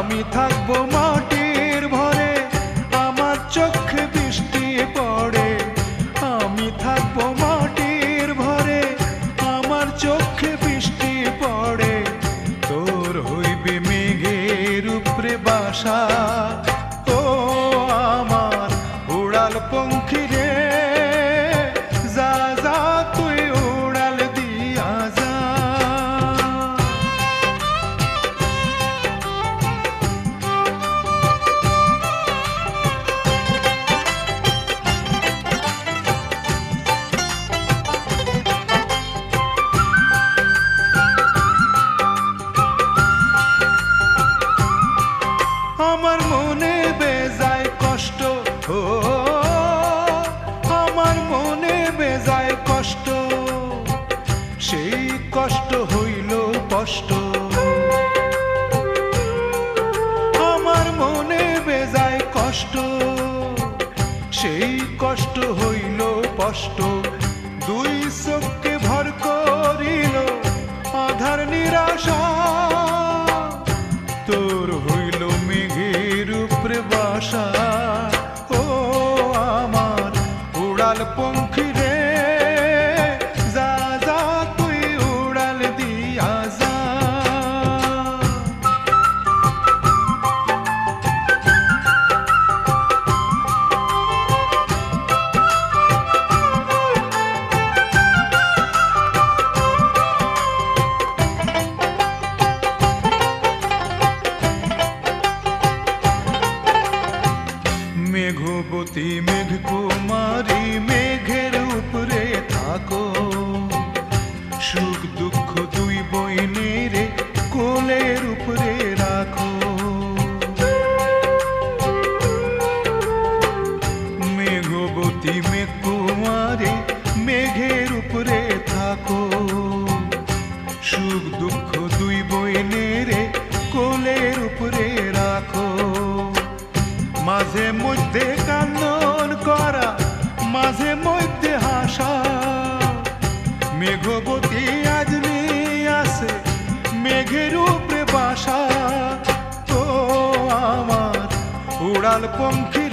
আমি থাকবো মাটির ভরে, আমার চোখে বৃষ্টি পড়ে। আমি থাকবো মাটির ভরে, আমার চোখে বৃষ্টি পড়ে। তোর হইবে মেঘের উপরে বাসা, ও আমার উড়াল পঙ্খী রে, যা যা তুই উড়াল দিয়া যা। আমার মনে বেজায় কষ্ট, ও আমার মনে বেজায় কষ্ট, সেই কষ্ট হইল কষ্ট। আমার মনে বেজায় কষ্ট, সেই কষ্ট হইল কষ্ট। দুই চোখকে ভর করিল আধার নিরাশা, তোর হইল মেঘের উপরে বাসা, ও আমার উড়াল পঙ্খী রে, যা যা তুই উড়াল দিয়া যা। মেঘবতী মেঘ কুমারী মেঘের উপরে থাকো, সুখ দুঃখ দুই বইনের কোলের উপরে রাখো। মেঘবতী মেঘ কুমারী মেঘের উপরে থাকো, সুখ দুঃখ দুই বইনের কোলের উপরে রাখো। মাঝে মধ্যে কান্নন করা, মাঝে মধ্যে হাসা, মেঘবতী আজমি আছে মেঘের উপরে বাসা, তো আমার উড়াল পঙ্খী